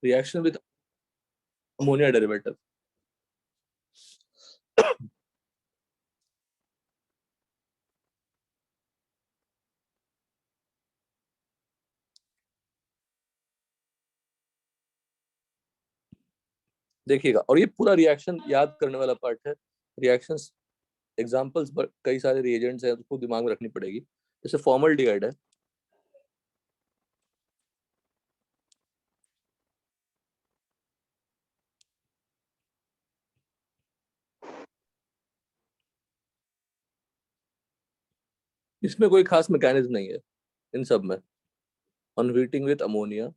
Reaction with ammonia derivative. देखिएगा, और ये पूरा रिएक्शन याद करने वाला पार्ट है। रिएक्शंस एग्जांपल्स पर कई सारे रिएजेंट्स हैं, उसको दिमाग में रखनी पड़ेगी। जैसे फॉर्मल्डिहाइड है, इसमें कोई खास मैकेनिज्म नहीं है इन सब में। On heating with ammonia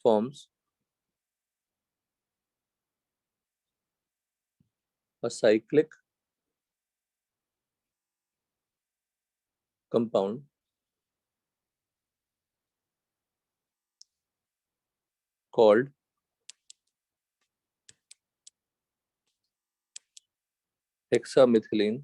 forms a cyclic compound called hexamethylene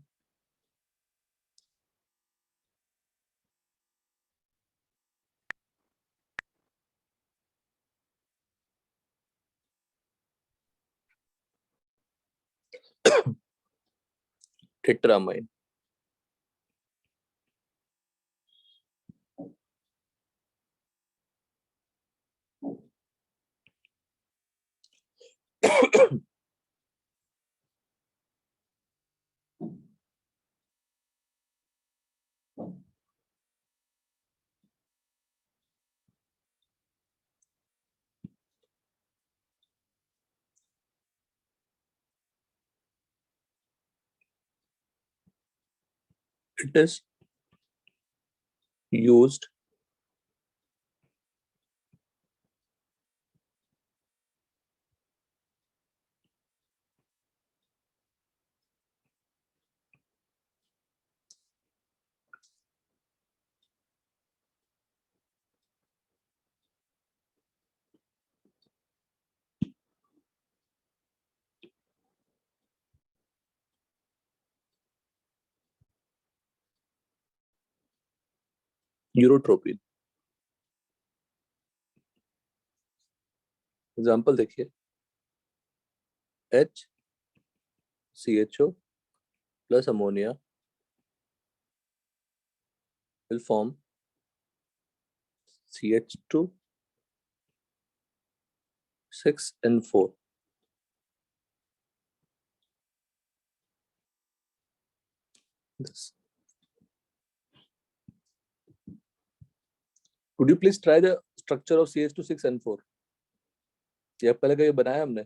tetramine। It is used urotropine. Example देखिए, HCHO plus ammonia will form CH2 6N4। This. Could you please try the structure of CH2 6N4? ये पहले कभी बनाया हमने?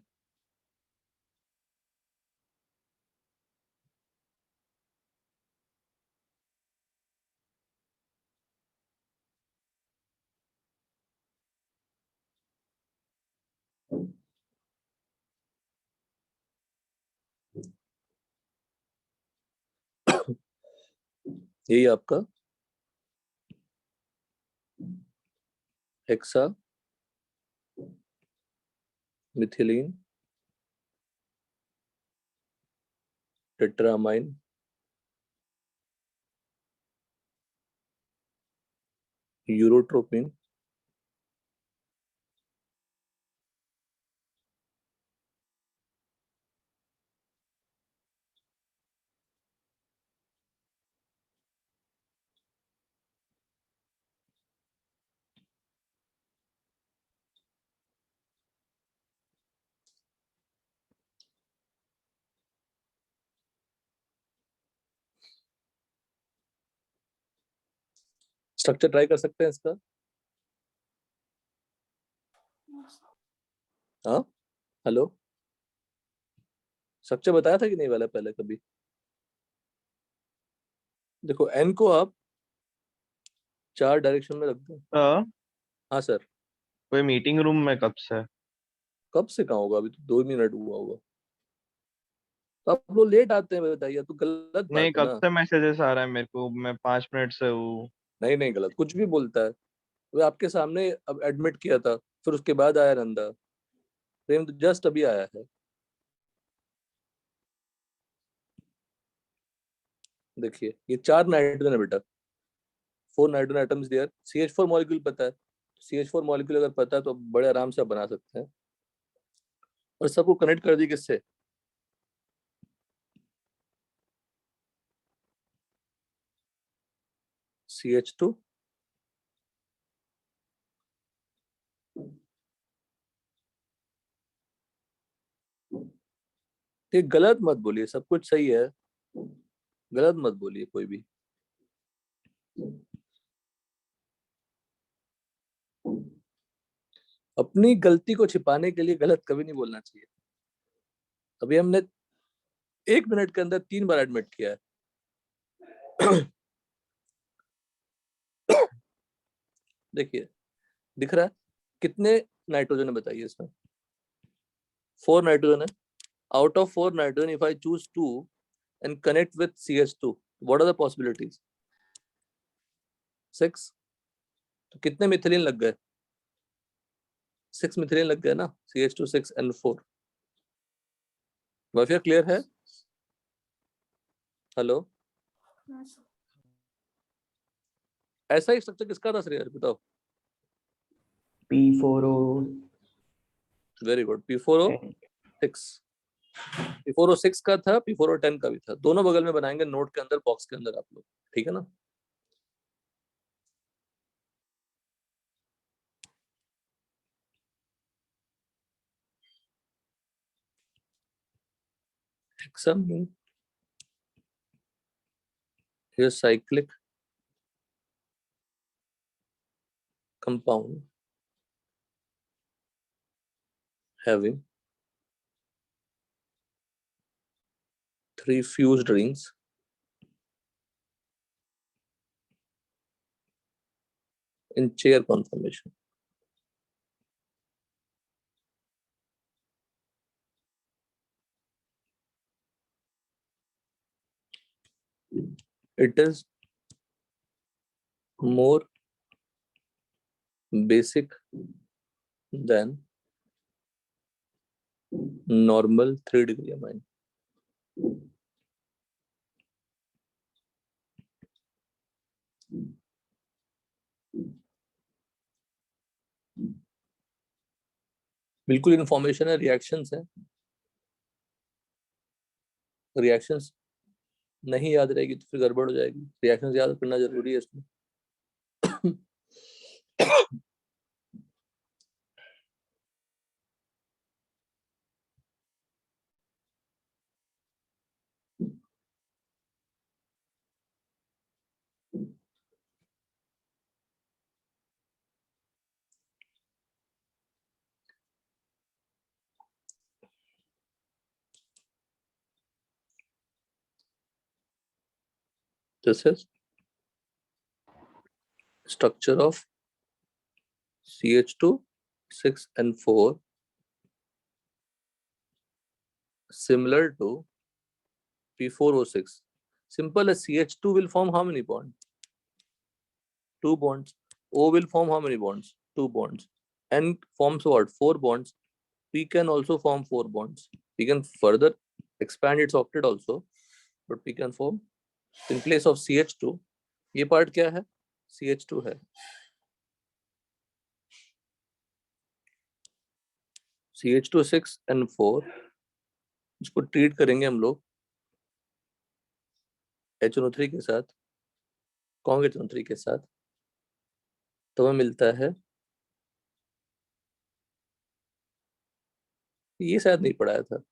यही आपका hexamethylenetetramine urotropine structure try कर सकते हैं इसका? हाँ, हेलो, स्ट्रक्चर बताया था कि नहीं वाला पहले कभी? देखो, एन को आप 4 डायरेक्शन में रख दो। हाँ, हाँ सर। कोई मीटिंग रूम में कब से? कब से कहाँ होगा, अभी तो 2 मिनट हुआ होगा। तो आप लोग लेट आते हैं, बताइए, तो गलत नहीं, बात है कब ना। से मैसेजेस आ रहा है मेरे को, मैं 5 मिनट से हूँ। नहीं नहीं, गलत कुछ भी बोलता है। वो आपके सामने अब एडमिट किया था, फिर उसके बाद आया नंदा। प्रेम तो जस्ट अभी आया है। देखिए, ये 4 नाइट्रोजन है बेटा, 4 nitrogen atoms there, CH4 molecule पता है। CH4 मॉलिक्यूल अगर पता है तो बड़े आराम से आप बना सकते हैं। और सबको कनेक्ट कर दी किससे? CH2 ये गलत मत बोलिए, सब कुछ सही है, गलत मत बोलिए कोई भी। अपनी गलती को छिपाने के लिए गलत कभी नहीं बोलना चाहिए। अभी हमने 1 मिनट के अंदर 3 बार एडमिट किया है। देखिए, दिख रहा है कितने नाइट्रोजन है बताइए इसमें? 4 नाइट्रोजन है। Out of 4 nitrogen, if I choose 2 and connect with CH2, what are the possibilities? 6। तो कितने मिथिलीन लग गए? 6 मिथिलीन लग गए ना, CH2 6 and 4। वाफिया क्लियर है? हेलो, ऐसा ही स्ट्रक्चर किसका था श्रेया, बताओ? P4O very good, P4O6। P4O6 का था, P4O10 का भी था, दोनों बगल में बनाएंगे नोट के अंदर, बॉक्स के अंदर आप लोग, ठीक है ना? Hexamine is a cyclic compound having 3 fused rings in chair conformation. It is more basic than normal 3-degree amine. बिल्कुल इंफॉर्मेशन है, रिएक्शंस है। रिएक्शंस नहीं याद रहेगी तो फिर गड़बड़ हो जाएगी, रिएक्शंस याद करना जरूरी है इसमें। This is structure of CH2 6 and 4 similar to P4O6. Simple as CH2 will form how many bonds? 2 bonds. O will form how many bonds? 2 bonds. N forms what? 4 bonds. P can also form 4 bonds. We can further expand its octet also, but we can form in place of CH2. ये part क्या है? CH2 है। CH2 6 and 4 इसको treat करेंगे हम लोग HNO3 के साथ, कौन HNO3 के साथ, तो हमें मिलता है, ये शायद नहीं पढ़ाया था,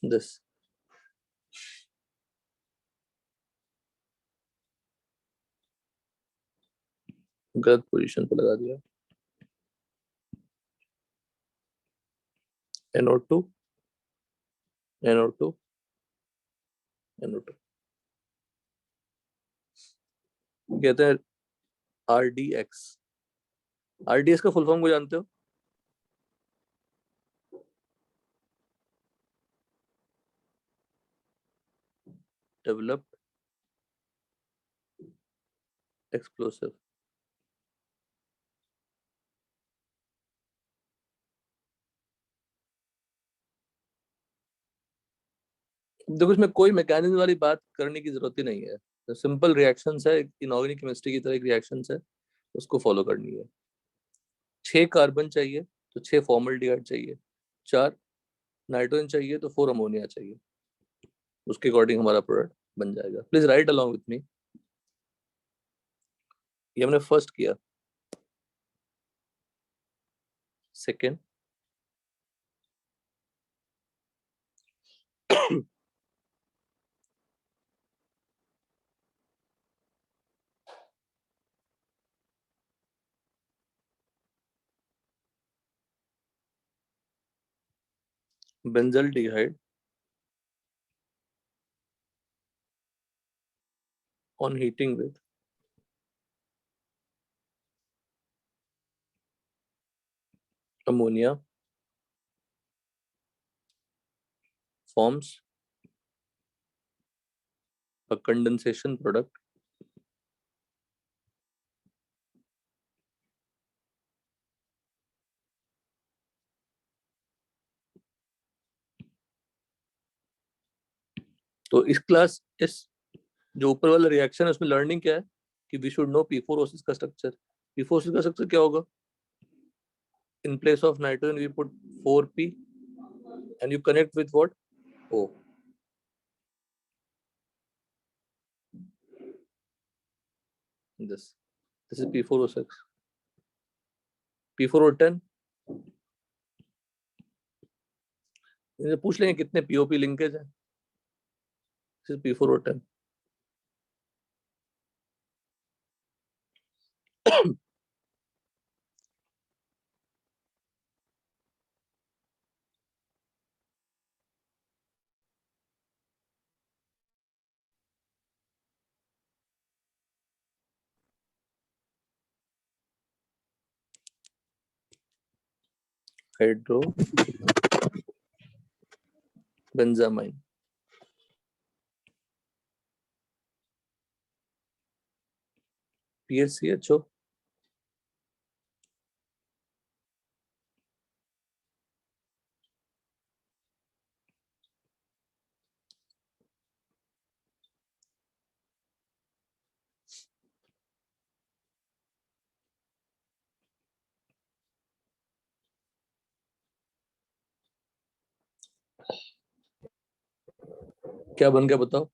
दिस गलत पोजीशन पे लगा दिया। NO2 NO2 NO2 कहते हैं RDX। RDX का फुल फॉर्म को जानते हो? Developed explosive. देखो इसमें कोई मैकेनिज्म वाली बात करने की जरूरत ही नहीं है, तो सिंपल रिएक्शंस है, इनऑर्गेनिक केमिस्ट्री की तरह एक रिएक्शंस है, उसको फॉलो करनी है। 6 कार्बन चाहिए तो 6 फॉर्मल्डिहाइड चाहिए, 4 नाइट्रोजन चाहिए तो 4 अमोनिया चाहिए, उसके अकॉर्डिंग हमारा प्रोडक्ट बन जाएगा। Please right along with me. ये हमने फर्स्ट किया। Second, benzaldehyde on heating with ammonia forms a condensation product तो इस जो ऊपर वाला रिएक्शन है उसमें लर्निंग क्या है कि वी शुड नो P4O6 का स्ट्रक्चर। P4O6 का स्ट्रक्चर क्या होगा? In place of nitrogen we put 4p and you connect with what? O. This is P4O6. P4O10 इनसे पूछ लेंगे कितने POP लिंकेज है। This is P4O10. हाइड्रोबेंजामाइन PHCHO क्या बन गया बताओ?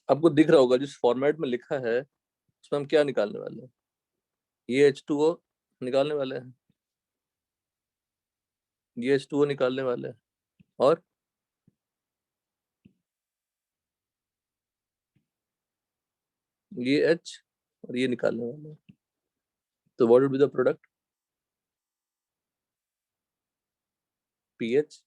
आपको दिख रहा होगा जिस फॉर्मेट में लिखा है उसमें हम क्या निकालने वाले हैं? ये H2O निकालने वाले हैं, ये H2O निकालने वाले हैं, और ये H और ये निकालने वाले हैं। तो what will be the product? PH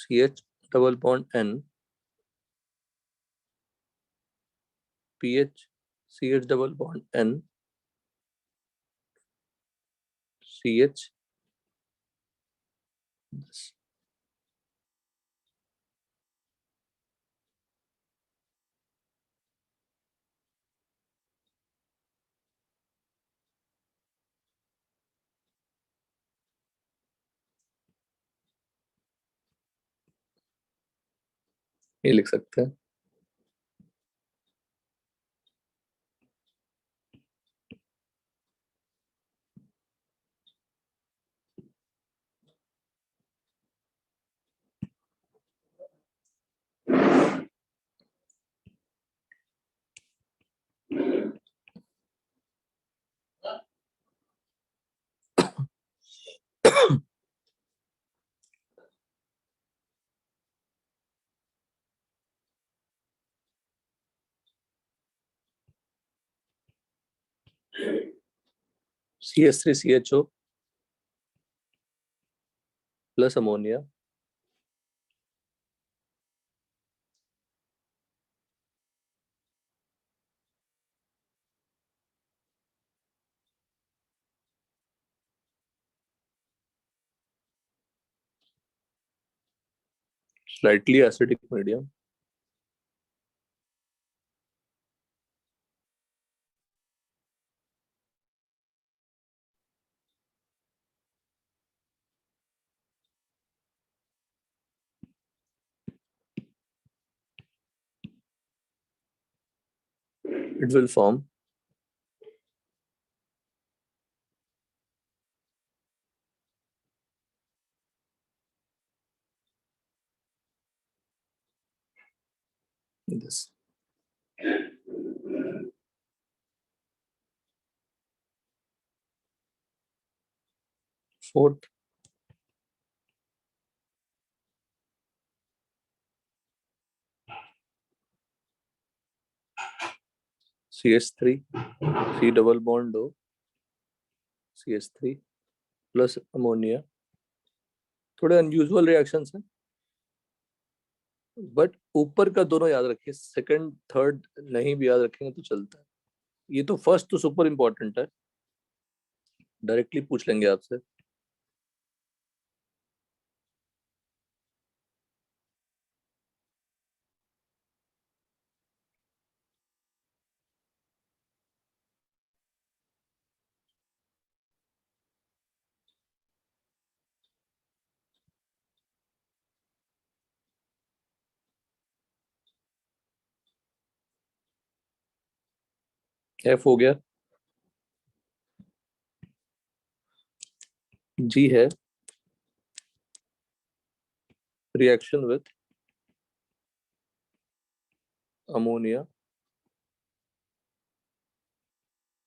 CH double bond N PH CH double bond N CH। ये लिख सकते हैं। CH3CHO plus ammonia slightly acidic medium. It will form this. Fourth, CH3, C double bond O, CH3 plus ammonia. थोड़े unusual reactions हैं, but ऊपर का दोनों याद रखिए, सेकंड थर्ड नहीं भी याद रखेंगे तो चलता है। ये तो फर्स्ट तो सुपर इंपॉर्टेंट है, डायरेक्टली पूछ लेंगे आपसे। एफ हो गया, जी है reaction with ammonia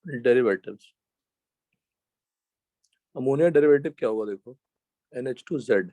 derivatives. Ammonia derivative क्या होगा देखो, NH2Z।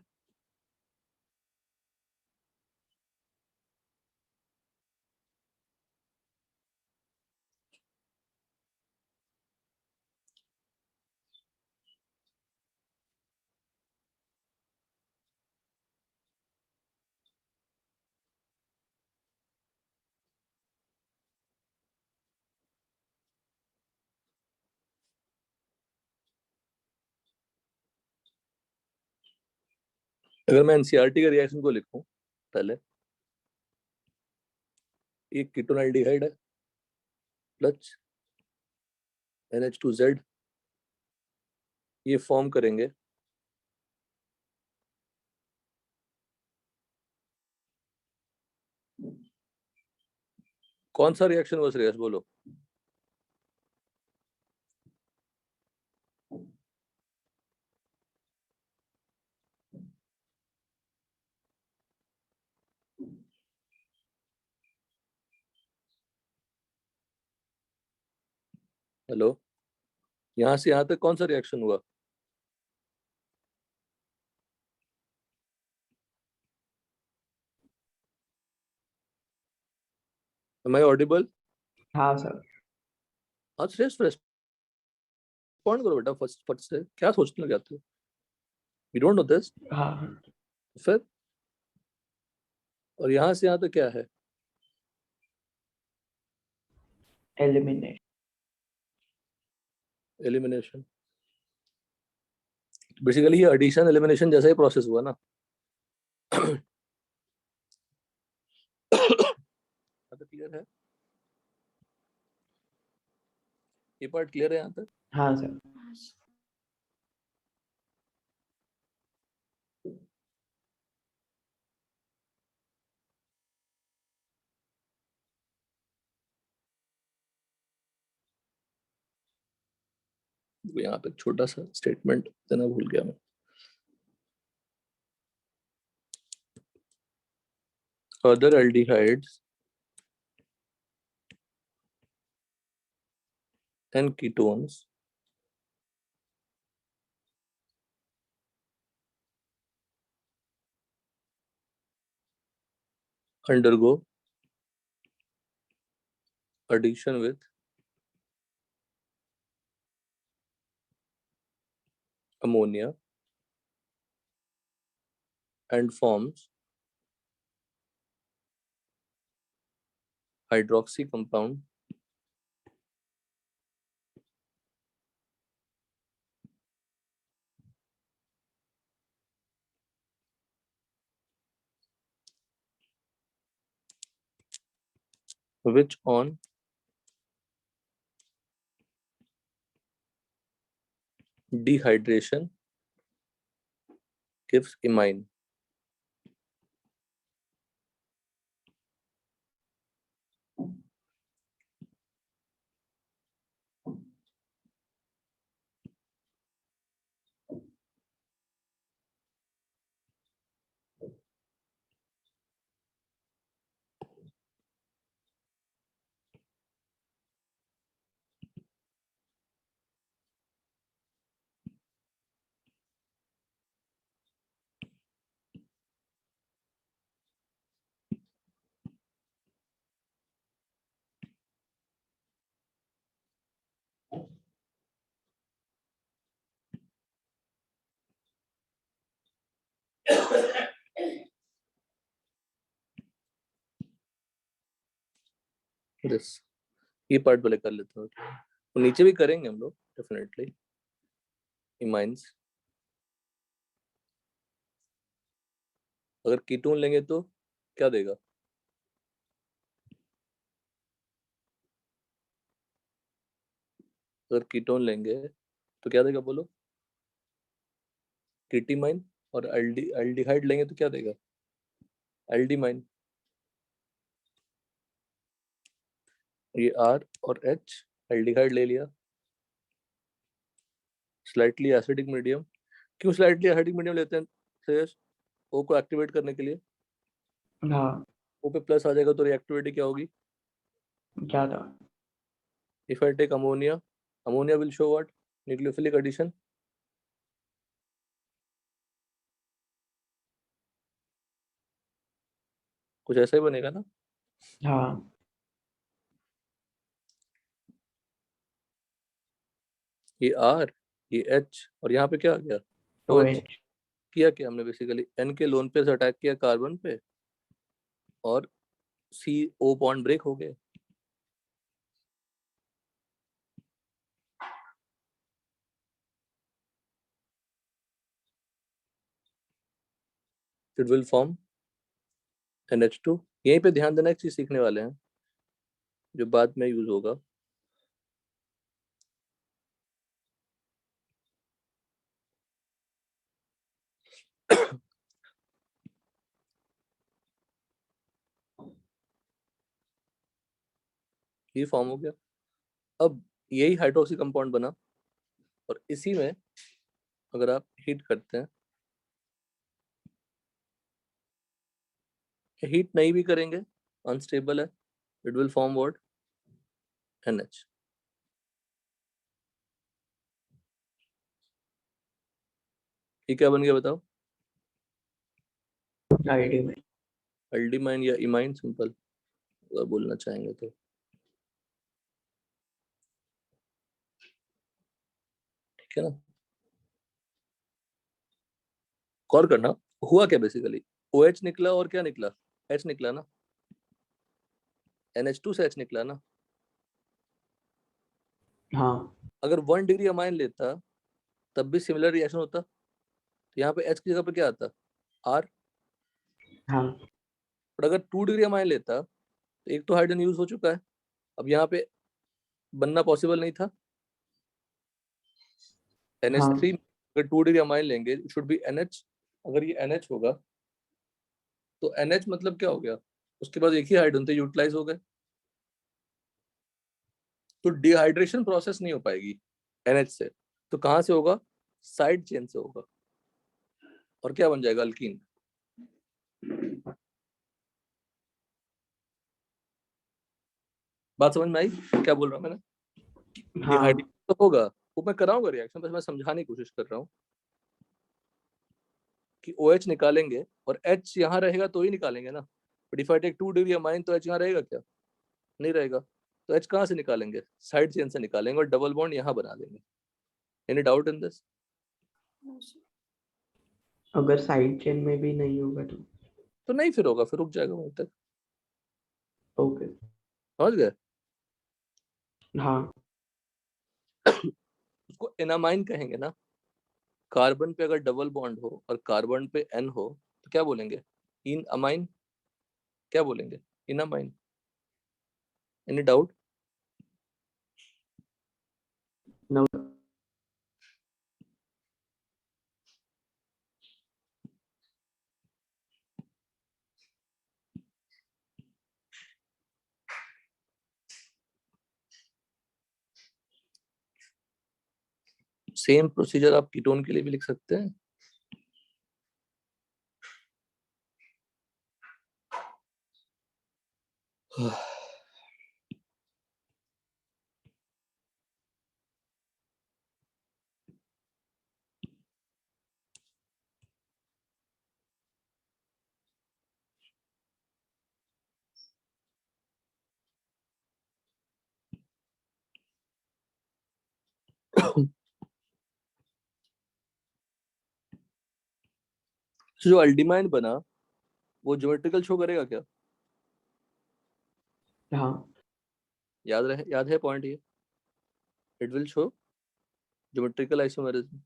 अगर मैं एनसीईआरटी के रिएक्शन को लिखूं, पहले एक कीटोनाल्डिहाइड है प्लस NH2Z, ये फॉर्म करेंगे कौन सा रिएक्शन हुआ श्रेयस, बोलो। हेलो, यहाँ से यहाँ तक कौन सा रिएक्शन हुआ? Am I audible? हाँ सर। हाँ श्रेयस, रिस्पॉन्ड करो बेटा, फर्स्ट फर्स्ट से क्या सोचने लगे आते हो? You don't know this? हाँ फिर और यहाँ से यहाँ तक क्या है? एलिमिनेट। एलिमिनेशन। बेसिकली ये एडिशन एलिमिनेशन जैसा ही प्रोसेस हुआ ना। क्लियर है? ये पार्ट क्लियर है यहाँ तक? हाँ सर। यहाँ पे छोटा सा स्टेटमेंट देना भूल गया मैं। Other aldehydes and ketones undergo addition with ammonia and forms hydroxy compound which on dehydration gives imine. This ये पार्ट पहले कर लेते हैं, तो नीचे भी करेंगे हम लोग डेफिनेटली। इमाइंस अगर कीटोन लेंगे तो क्या देगा? अगर कीटोन लेंगे तो क्या देगा बोलो? कीटीमाइन। और एल्डिहाइड लेंगे तो क्या देगा? एल्डिमाइन। ये R और H एल्डिहाइड ले लिया। Slightly acidic medium. क्यों स्लाइटली एसिडिक मीडियम लेते हैं श्रेयस? O को एक्टिवेट करने के लिए। हाँ O पे प्लस आ जाएगा तो रिएक्टिविटी क्या होगी? ज्यादा। If I take ammonia, ammonia will show what? Nucleophilic addition. कुछ ऐसा ही बनेगा ना? हाँ ये R, ये H और यहाँ पे क्या आ गया? तो OH। किया क्या हमने? बेसिकली N के लोन पे से अटैक किया कार्बन पे और CO बॉन्ड ब्रेक हो गए। It will form NH2। यहीं पे ध्यान देना, एक चीज सीखने वाले हैं जो बाद में यूज होगा। ये फॉर्म हो गया। अब यही हाइड्रोक्सी कंपाउंड बना और इसी में अगर आप हीट करते हैं, हीट नहीं भी करेंगे अनस्टेबल है, it will form what? NH। ये क्या बन गया बताओ? आईडी में। एल्डिमाइन या इमाइन, सिंपल अगर बोलना चाहेंगे तो। ठीक है ना? गौर करना हुआ क्या बेसिकली। OH निकला और क्या निकला? H निकला ना। NH2 से H निकला ना। हाँ अगर 1 डिग्री अमाइन लेता तब भी सिमिलर रिएक्शन होता। तो यहाँ पे H की जगह पे क्या आता? R। हाँ और अगर 2 डिग्री अमाइन लेता तो एक तो हाइड्रोजन यूज हो चुका है, अब यहाँ पे बनना पॉसिबल नहीं था। NH3 अगर 2 डिग्री अमाइन लेंगे इट शुड बी NH। अगर ये NH होगा तो NH मतलब क्या हो गया? उसके पास एक ही हाइड्रोजन थे, यूटिलाइज हो गए। तो डिहाइड्रेशन प्रोसेस नहीं हो पाएगी NH से। तो कहां से होगा? साइड चेन से होगा। और क्या बन जाएगा? अल्कीन। बात समझ में आई क्या बोल रहा हूँ मैंने? हाँ डिहाइड्रेशन तो होगा, वो मैं कराऊंगा रिएक्शन, बस मैं समझाने की कोशिश कर रहा हूँ कि OH निकालेंगे और H यहाँ रहेगा तो ही निकालेंगे ना। But if I take 2 degree amine तो H यहाँ रहेगा क्या? नहीं रहेगा। तो H कहाँ से निकालेंगे? साइड चेन से निकालेंगे और डबल बॉन्ड यहाँ बना देंगे। Any doubt in this? अगर साइड चेन में भी नहीं होगा तो नहीं फिर होगा, फिर रुक जाएगा वहीं तक। ओके। समझ गए? हाँ उसको एनामाइन कहेंगे ना। कार्बन पे अगर डबल बॉन्ड हो और कार्बन पे N हो तो क्या बोलेंगे? Enamine. क्या बोलेंगे? Enamine. Any doubt? No. Same procedure आप कीटोन के लिए भी लिख सकते हैं. जो अल्डिमाइन बना वो ज्योमेट्रिकल शो करेगा क्या? हाँ. याद है पॉइंट ये. It will show geometrical isomerism.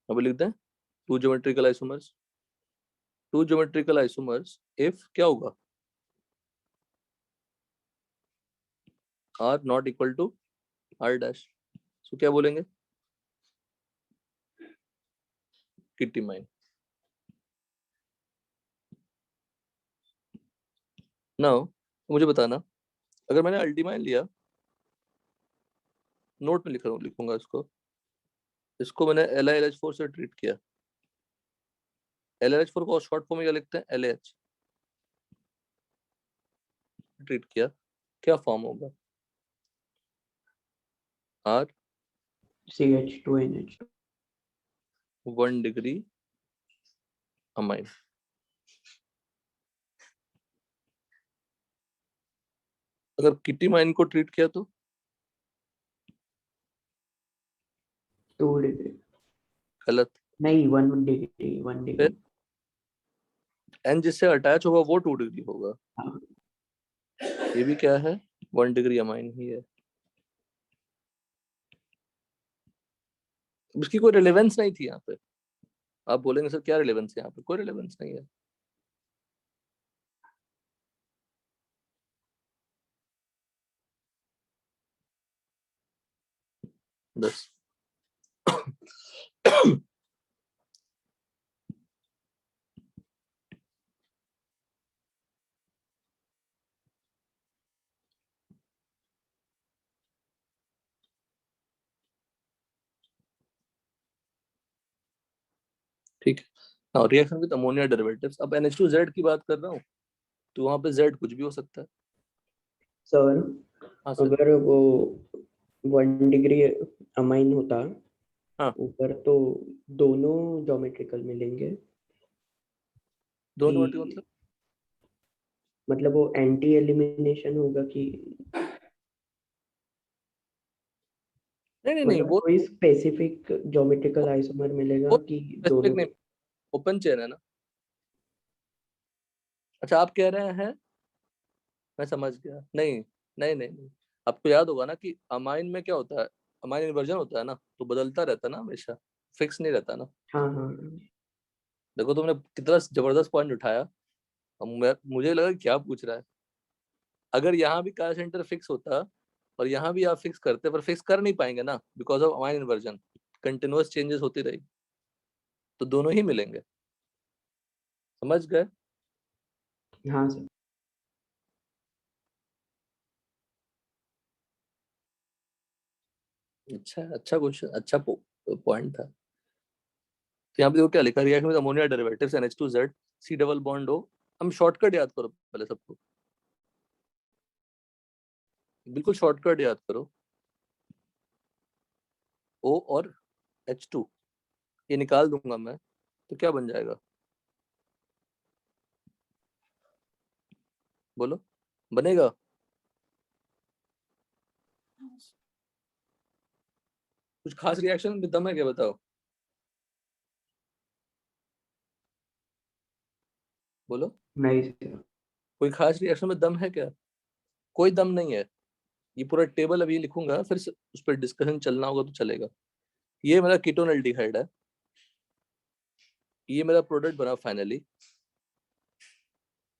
अब लिख दें two geometrical isomers. Two geometrical isomers if क्या होगा? R not equal to R dash. So क्या बोलेंगे? किटीमाइन. नाउ मुझे बताना, अगर मैंने अल्टीमाइन लिया, नोट में लिखूंगा इसको मैंने LiLH4 से ट्रीट किया. LiLH4 को शॉर्ट फॉर्म में क्या लिखते हैं? LH. ट्रीट किया, क्या फॉर्म होगा? R CH2NH2. 1 degree amine. अगर किटीमाइन को ट्रीट किया तो 2 डिग्री. गलत. नहीं, 1 डिग्री. 1 डिग्री. N जिससे अटैच होगा वो 2 डिग्री होगा. हाँ. ये भी क्या है? 1 डिग्री अमाइन ही है. उसकी कोई रिलेवेंस नहीं थी यहाँ पे. आप बोलेंगे सर क्या रिलेवेंस है यहाँ पे? कोई रिलेवेंस नहीं है. बस. ठीक है. Reaction with ammonia derivatives. अब NH2Z की बात कर रहा हूँ तो वहां पे Z कुछ भी हो सकता है. सर, हाँ सर. अगर वो 1 डिग्री अमाइन होता हाँ. ऊपर, तो दोनों ज्योमेट्रिकल मिलेंगे दोनों कि मतलब वो एंटी एलिमिनेशन होगा कि नहीं वो कोई स्पेसिफिक ज्योमेट्रिकल आइसोमर मिलेगा कि स्पेसिफिक दोनों? नहीं. ओपन चेन है ना. अच्छा आप कह रहे हैं, मैं समझ गया. नहीं. आपको याद होगा ना कि अमाइन में क्या होता है? अमाइन इन्वर्जन होता है ना, तो बदलता रहता है ना, हमेशा फिक्स नहीं रहता ना. हाँ. देखो तुमने कितना जबरदस्त पॉइंट उठाया. अब मुझे लगा कि क्या पूछ रहा है. अगर यहाँ भी का सेंटर फिक्स होता और यहाँ भी आप फिक्स करते, पर फिक्स कर नहीं पाएंगे ना because of amine inversion. Continuous changes होती रही तो दोनों ही मिलेंगे. समझ गए? हाँ सर. अच्छा क्वेश्चन, अच्छा पॉइंट था. तो यहाँ पे देखो क्या लिखा, reaction with ammonia derivatives NH2Z C double bond O. हम शॉर्टकट याद करो पहले सबको. बिल्कुल शॉर्टकट याद करो. O और H2 ये निकाल दूंगा मैं, तो क्या बन जाएगा? बोलो. बनेगा? कुछ खास रिएक्शन में दम है क्या? बताओ. बोलो. नहीं सर. कोई खास रिएक्शन में दम है क्या? कोई दम नहीं है. ये पूरा टेबल अभी लिखूंगा, फिर उस पर डिस्कशन चलना होगा तो चलेगा. ये मेरा कीटोन एल्डिहाइड है. ये मेरा प्रोडक्ट बना फाइनली।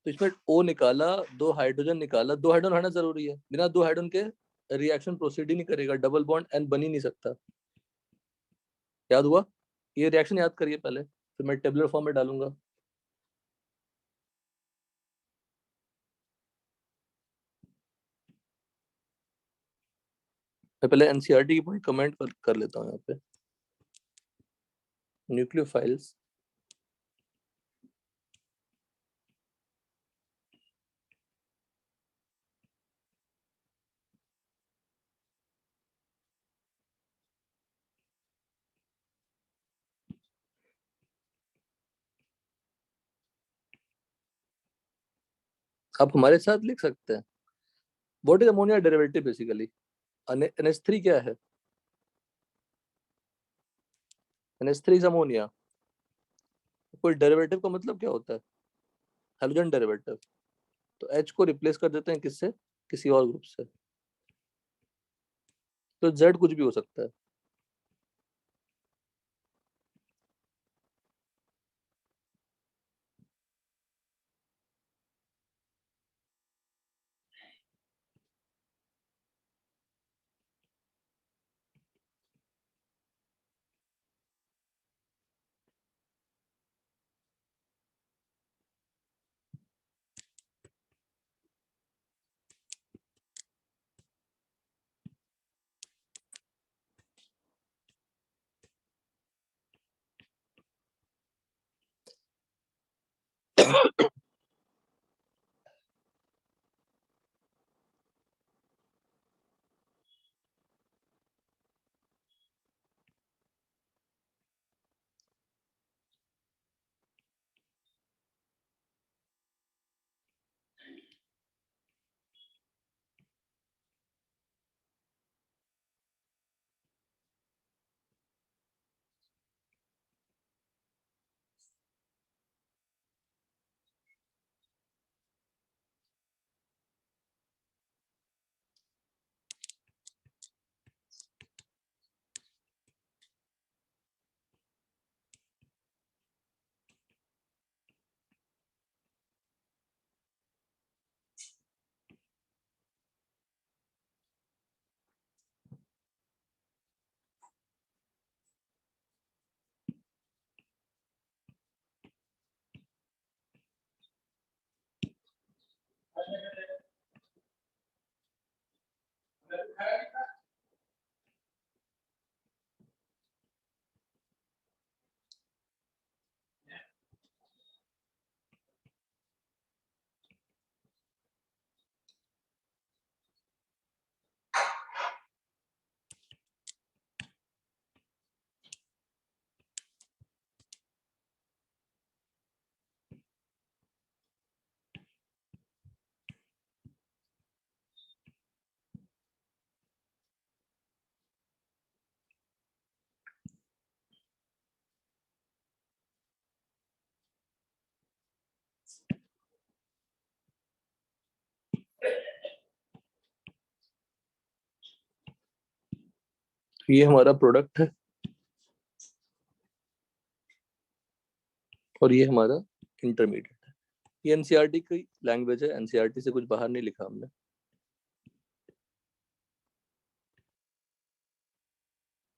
तो इसमें O निकाला, 2 हाइड्रोजन निकाला, 2 हाइड्रोजन होना जरूरी है, बिना 2 हाइड्रोजन के रिएक्शन प्रोसीड ही नहीं करेगा, डबल बॉन्ड N बन ही नहीं सकता। याद हुआ? ये रिएक्शन याद करिए पहले, फिर मैं टेबुलर फॉर्म में डालूंगा। मैं पहले एनसीईआरटी की पॉइंट कमेंट कर लेता हूँ यहाँ पे। न्यूक्लियोफाइल्स आप हमारे साथ लिख सकते हैं। What is ammonia derivative basically? NH3 क्या है? NH3 is ammonia. कोई डेरिवेटिव का मतलब क्या होता है? Hydrogen derivative. तो H को रिप्लेस कर देते हैं किससे? किसी और ग्रुप से। तो Z कुछ भी हो सकता है। ये हमारा प्रोडक्ट है और ये हमारा इंटरमीडिएट है। ये एनसीईआरटी की लैंग्वेज है, एनसीईआरटी से कुछ बाहर नहीं लिखा हमने।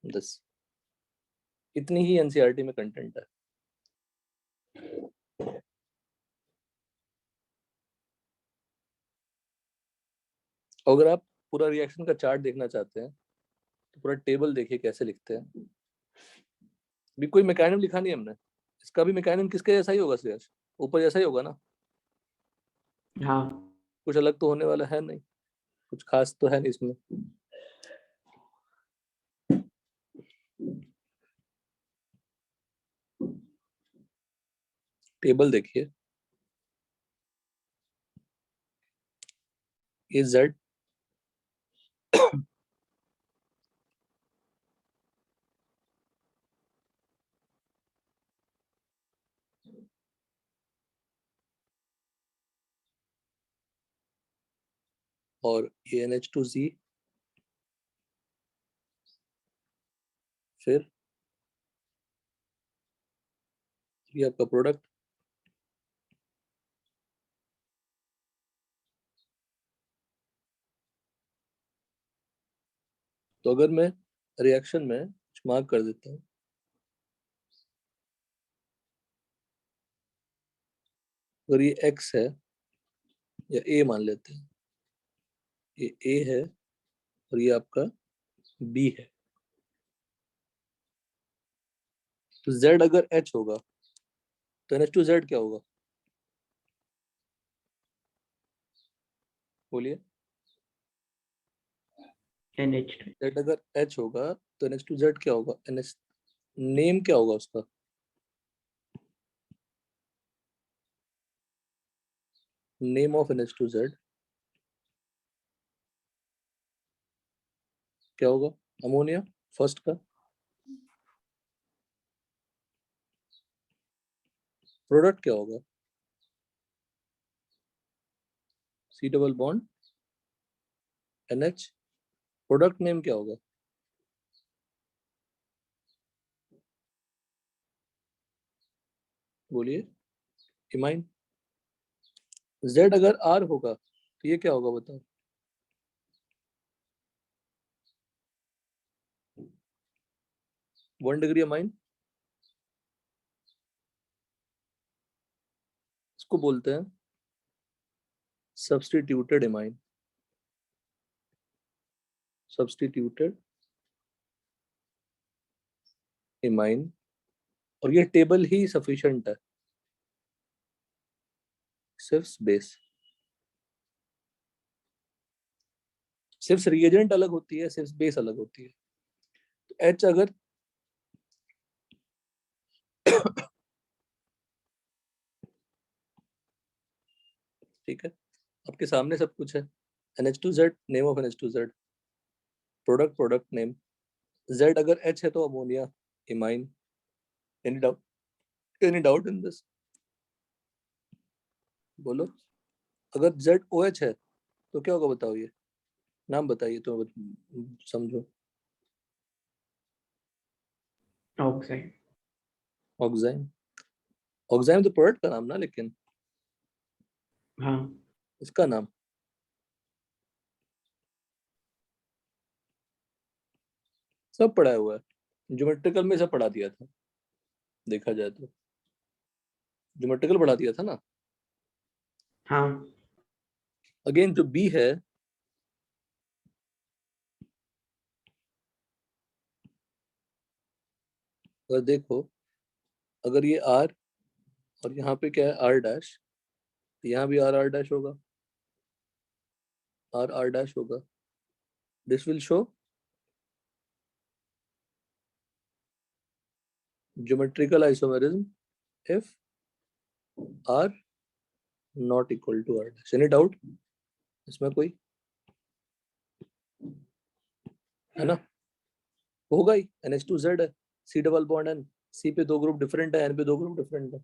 बस इतनी ही एनसीईआरटी में कंटेंट है। अगर आप पूरा रिएक्शन का चार्ट देखना चाहते हैं तो पूरा टेबल देखिए कैसे लिखते हैं। भी कोई मैकेनिज्म लिखा नहीं हमने। इसका भी मैकेनिज्म किसके जैसा ही होगा श्रेयस, ऊपर जैसा ही होगा ना। हाँ। कुछ अलग तो होने वाला है नहीं, कुछ खास तो है नहीं इसमें। टेबल देखिए, ये Z और ये NH2Z, फिर ये आपका प्रोडक्ट, तो अगर मैं रिएक्शन में कुछ मार्क कर देता हूँ, अगर ये x है या a मान लेते हैं, ये a है और ये आपका b है, तो z अगर h होगा तो NH2Z क्या होगा? बोलिए। NH2 Z अगर H होगा तो NH2Z क्या होगा? NH नेम क्या होगा उसका? नेम ऑफ NH2Z क्या होगा? अमोनिया फर्स्ट का। प्रोडक्ट क्या होगा? C double bond NH। Product name क्या होगा? बोलिए। इमाइन। Z अगर R होगा तो ये क्या होगा बताओ? वन डिग्री अमाइन, इसको बोलते हैं सब्स्टिट्यूटेड इमाइन। सब्स्टिट्यूटेड इमाइन, और ये टेबल ही सफिशिएंट है, सिर्फ बेस, सिर्फ रिएजेंट अलग होती है, सिर्फ बेस अलग होती है। तो H अगर ठीक है, आपके सामने सब कुछ है। NH2Z, name of NH2Z, product name. Z अगर H है तो ammonia, imine. Any doubt in this? बोलो। अगर ZOH है तो क्या होगा बताओ? ये नाम बताइए तो समझो। Oxide oxime. ऑक्साइम तो प्रोडक्ट का नाम ना, लेकिन हाँ इसका नाम सब पढ़ा हुआ है, ज्योमेट्रिकल में सब पढ़ा दिया था, देखा जाए तो ज्योमेट्रिकल पढ़ा दिया था ना। हाँ अगेन जो बी है, अगर देखो, अगर ये आर और यहाँ पे क्या है आर डैश, तो यहाँ भी आर आर डैश होगा, आर आर डैश होगा। This will show geometrical isomerism if R not equal to R dash. Any doubt इसमें कोई? है ना, होगा ही। NH2Z है, C double bond N, C पे दो ग्रुप डिफरेंट है, N पे दो ग्रुप डिफरेंट है।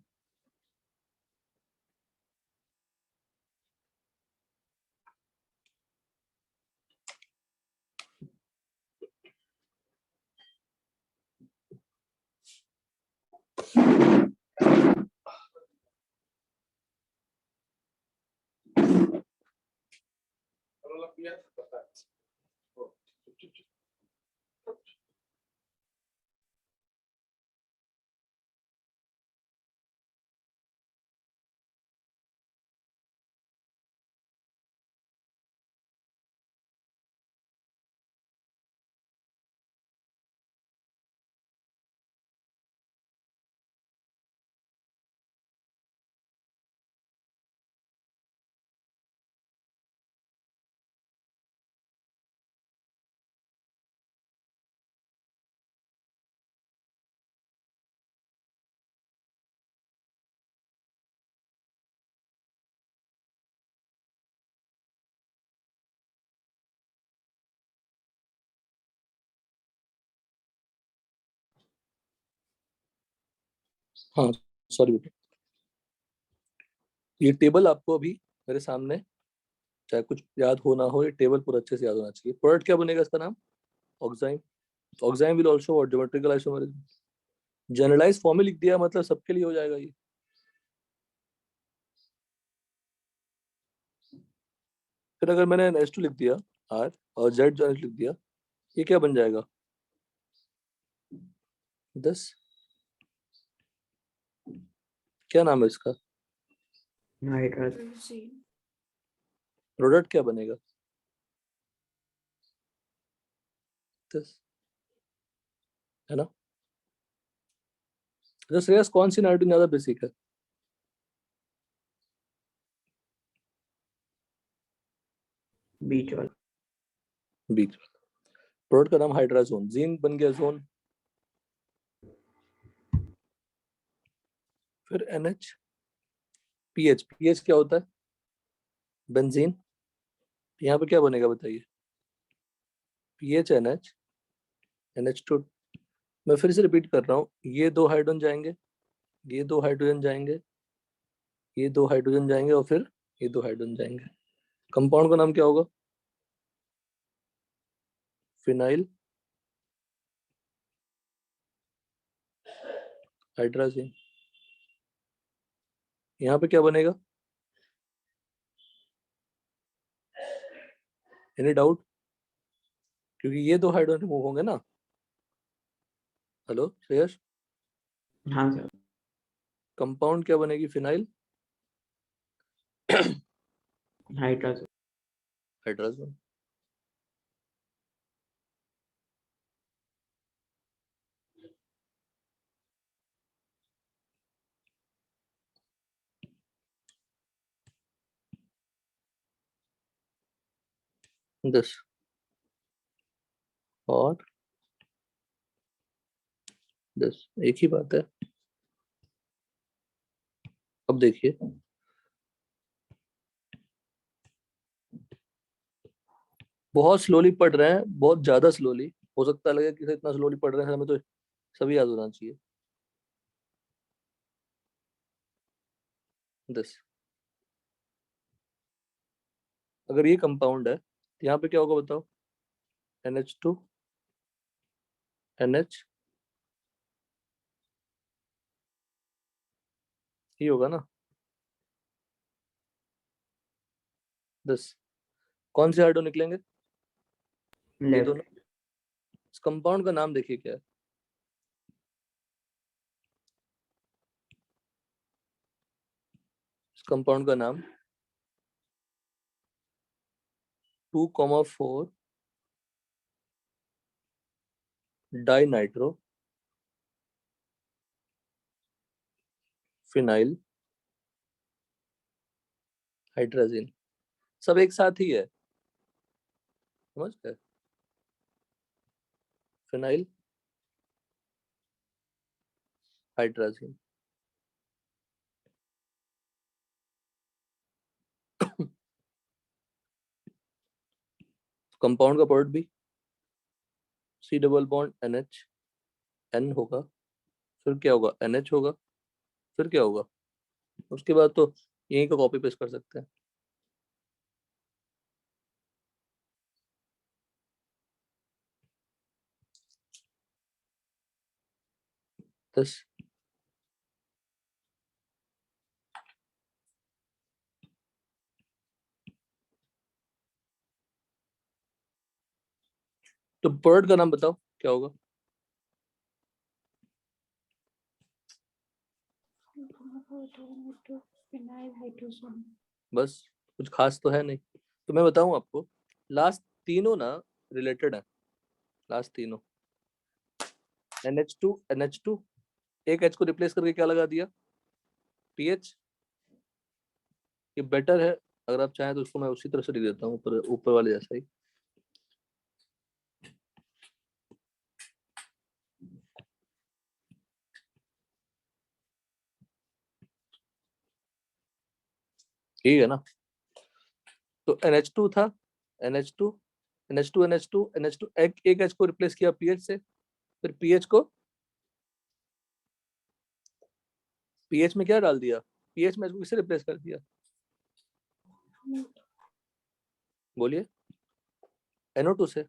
हाँ सॉरी बेटा, ये टेबल आपको अभी मेरे सामने, चाहे कुछ याद हो ना हो, ये टेबल पूरा अच्छे से याद होना चाहिए। प्रोडक्ट क्या बनेगा इसका नाम? ऑक्साइम। ऑक्साइम विल आल्सो और ज्योमेट्रिकल आइसोमेरिज्म। जनरलाइज फॉर्म में लिख दिया मतलब सबके लिए हो जाएगा ये। फिर अगर मैंने NH2 लिख दिया R और Z लिख दिया, ये क्या बन जाएगा? 10। क्या नाम है इसका? हाइड्रोजन। प्रोडक्ट क्या बनेगा? 10, है ना? अच्छा श्रेयस, कौन सी नाइट्रोजन ज्यादा बेसिक है? बीच वाला। बीच। प्रोडक्ट का नाम हाइड्राजोन, जीन बन गया जोन। फिर NH, पीएच। पीएच क्या होता है? बेंजीन। यहाँ पे क्या बनेगा बताइए? PH NH, NH2। मैं फिर से रिपीट कर रहा हूँ, ये दो हाइड्रोजन जाएंगे, ये दो हाइड्रोजन जाएंगे, ये दो हाइड्रोजन जाएंगे और फिर ये दो हाइड्रोजन जाएंगे। कंपाउंड का नाम क्या होगा? Phenyl hydrazine. यहाँ पे क्या बनेगा? Any doubt? क्योंकि ये दो हाइड्रोजन रिमूव होंगे ना। हेलो श्रेयस, हाँ सर। कंपाउंड क्या बनेगी? Phenyl hydrogen. हाइड्राजन। दस और 10 एक ही बात है। अब देखिए, बहुत स्लोली पढ़ रहे हैं, बहुत ज्यादा स्लोली। हो सकता है लगे कि इतना स्लोली पढ़ रहे हैं, हमें तो सभी याद होना चाहिए। 10। अगर ये कंपाउंड है तो यहाँ पे क्या होगा बताओ? NH2 NH, ये होगा ना? 10। कौन से हाइड्रो निकलेंगे? ये लेफ्ट। दोनों। इस कंपाउंड का नाम देखिए क्या है? इस कंपाउंड का नाम 2,4 डाई नाइट्रो फिनाइल हाइड्राजीन। सब एक साथ ही है, समझ गए? Phenyl hydrazine. कंपाउंड का प्रोडक्ट भी C double bond NH, N होगा, फिर क्या होगा? NH होगा, फिर क्या होगा? उसके बाद तो यहीं का कॉपी पेस्ट कर सकते हैं। 10। तो प्रोडक्ट का नाम बताओ क्या होगा? बस, कुछ खास तो है नहीं। तो मैं बताऊं आपको, लास्ट तीनों ना रिलेटेड है। लास्ट तीनों NH2 एक H को रिप्लेस करके क्या लगा दिया? पीएच। ये बेटर है, अगर आप चाहें तो उसको मैं उसी तरह से लिख देता हूँ, ऊपर ऊपर वाले जैसा ही। ठीक है ना? तो NH2 था, NH2 NH2 NH2 NH2 एक H को रिप्लेस किया पीएच से, फिर पीएच को पीएच में क्या डाल दिया? पीएच में H को किससे रिप्लेस कर दिया? बोलिए। NO2 से।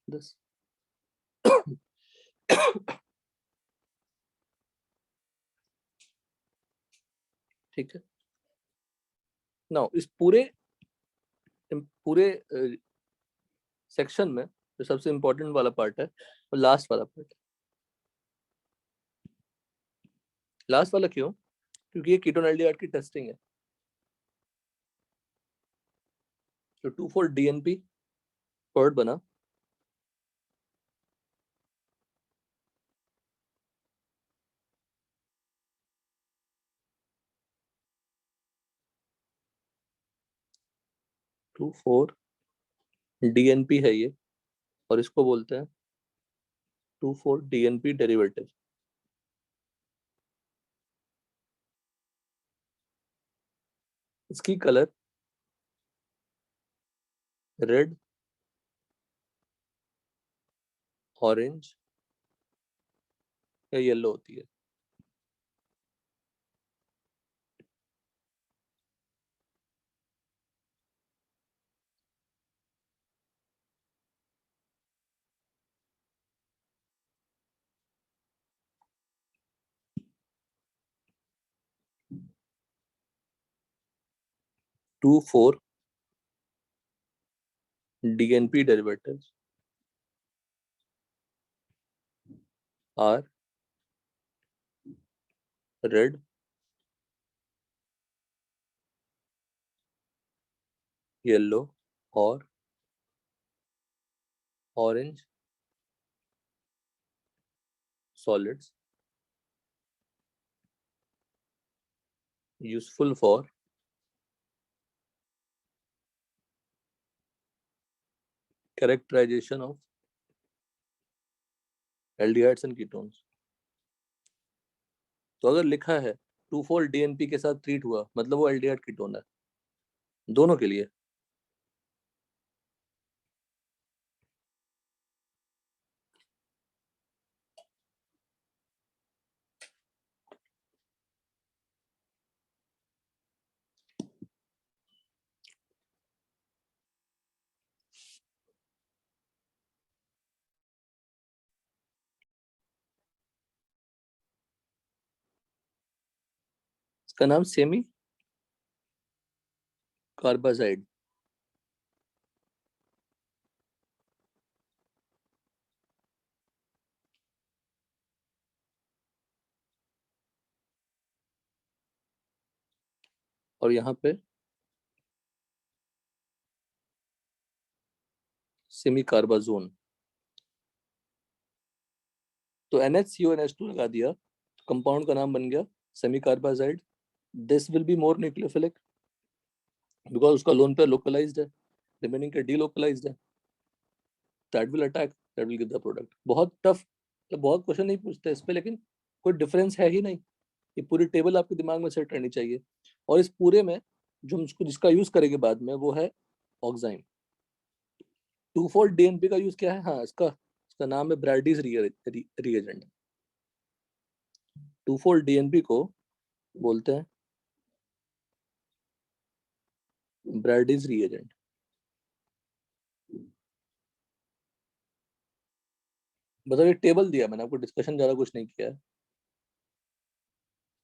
this. ठीक है। नाउ इस पूरे सेक्शन में जो सबसे इंपॉर्टेंट वाला पार्ट है वो लास्ट वाला पार्ट है। लास्ट वाला क्यों? क्योंकि ये कीटोन एल्डिहाइड की टेस्टिंग है। तो 2,4 DNP पर्ड बना, टू फोर DNP है ये, और इसको बोलते हैं 2,4 DNP डेरिवेटिव। इसकी कलर रेड, ऑरेंज या येलो होती है। Two four DNP derivatives are red, yellow or orange solids useful for characterization of aldehydes and ketones। तो अगर लिखा है 2,4 DNP के साथ ट्रीट हुआ, मतलब वो एल्डिहाइड कीटोन है दोनों के लिए। इसका नाम सेमी कार्बाजाइड। और यहाँ पे सेमी कार्बाजोन। तो NHCONH2 लगा दिया, कंपाउंड का नाम बन गया semi carbazide. This will be more nucleophilic because उसका लोन पेयर लोकलाइज्ड है, रिमेनिंग के डीलोकलाइज्ड है। That will attack, that will give the product. बहुत टफ, बहुत क्वेश्चन नहीं पूछते इस पे, लेकिन कोई डिफरेंस है ही नहीं। ये पूरी टेबल आपके दिमाग में सेट रहनी चाहिए। और इस पूरे में जो हम उसको जिसका यूज करेंगे बाद में वो है ऑक्साइम। 2,4 DNP का यूज क्या है? हाँ, इसका नाम है ब्रैडीज रिएजेंट। 2,4 DNP को बोलते हैं ब्रैडीज रिएजेंट। मतलब ये टेबल दिया मैंने आपको, डिस्कशन ज्यादा कुछ नहीं किया है।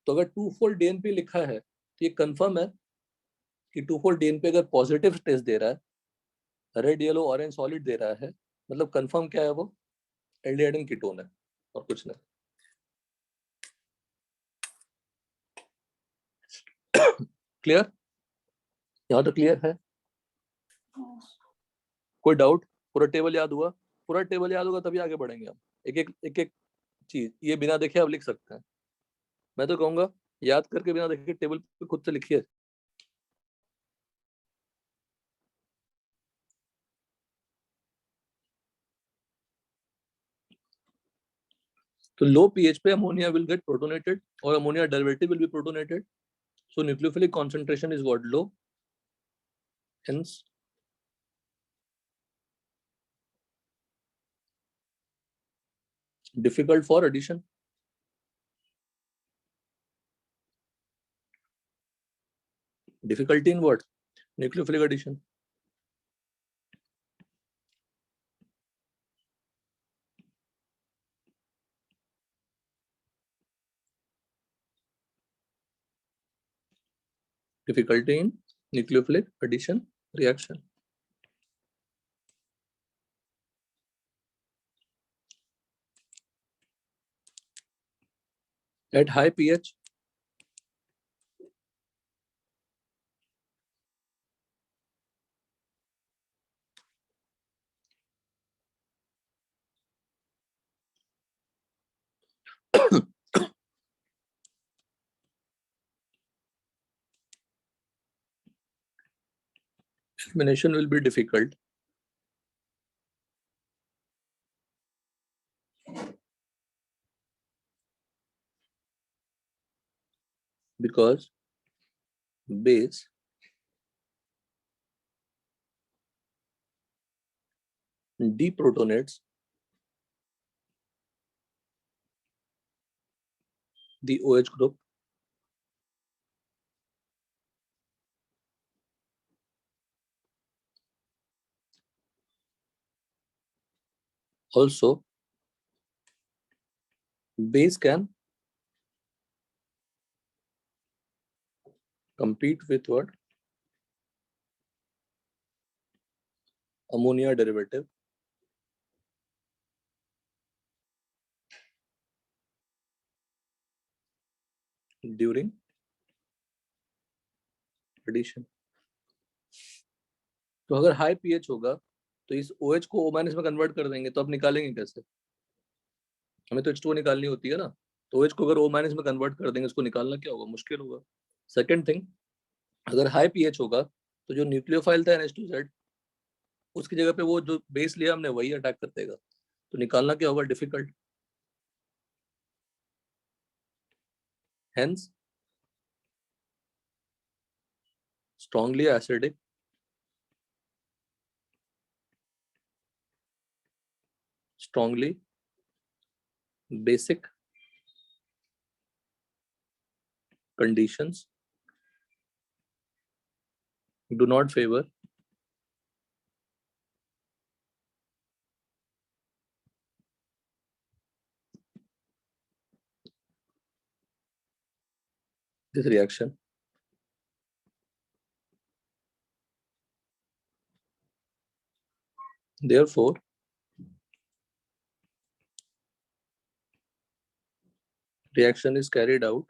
तो अगर 2,4 DNP लिखा है तो ये कंफर्म है कि 2,4 DNP अगर पॉजिटिव टेस्ट दे रहा है, रेड येलो ऑरेंज सॉलिड दे रहा है, मतलब कंफर्म क्या है वो? एल्डिहाइड एंड कीटोन है और कुछ नहीं। क्लियर? यहाँ तो क्लियर है? कोई डाउट? पूरा टेबल याद हुआ? पूरा टेबल याद होगा तभी आगे बढ़ेंगे हम। एक एक चीज ये बिना देखे आप लिख सकते हैं। मैं तो कहूंगा याद करके बिना देखे टेबल पे खुद से लिखिए। तो लो pH पे अमोनिया विल गेट प्रोटोनेटेड और ammonia derivative will be protonated, so nucleophilic concentration is what? Low, hence difficult for addition। Difficulty in what? Nucleophilic addition। Difficulty in nucleophilic addition reaction. At high pH, elimination will be difficult because base deprotonates the OH group also. Base can compete with what? Ammonia derivative during addition. तो अगर high pH होगा तो इस OH को O- में convert कर देंगे, तो अब निकालेंगे कैसे? हमें तो H2O निकालनी होती है ना, तो OH को अगर O- में कन्वर्ट कर देंगे, उसको निकालना क्या होगा? मुश्किल होगा। सेकेंड थिंग, अगर हाई पीएच होगा तो जो न्यूक्लियोफाइल था NH2Z, उसकी जगह पे वो जो बेस लिया हमने वही अटैक कर देगा, तो निकालना क्या होगा? Difficult. Hence strongly acidic strongly basic conditions do not favor this reaction. Therefore, reaction is carried out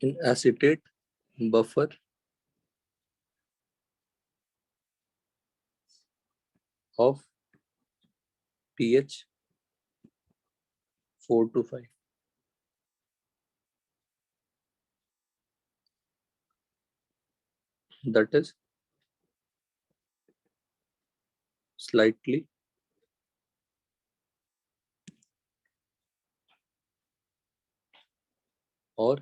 in acetate buffer of pH 4 to 5. That is slightly or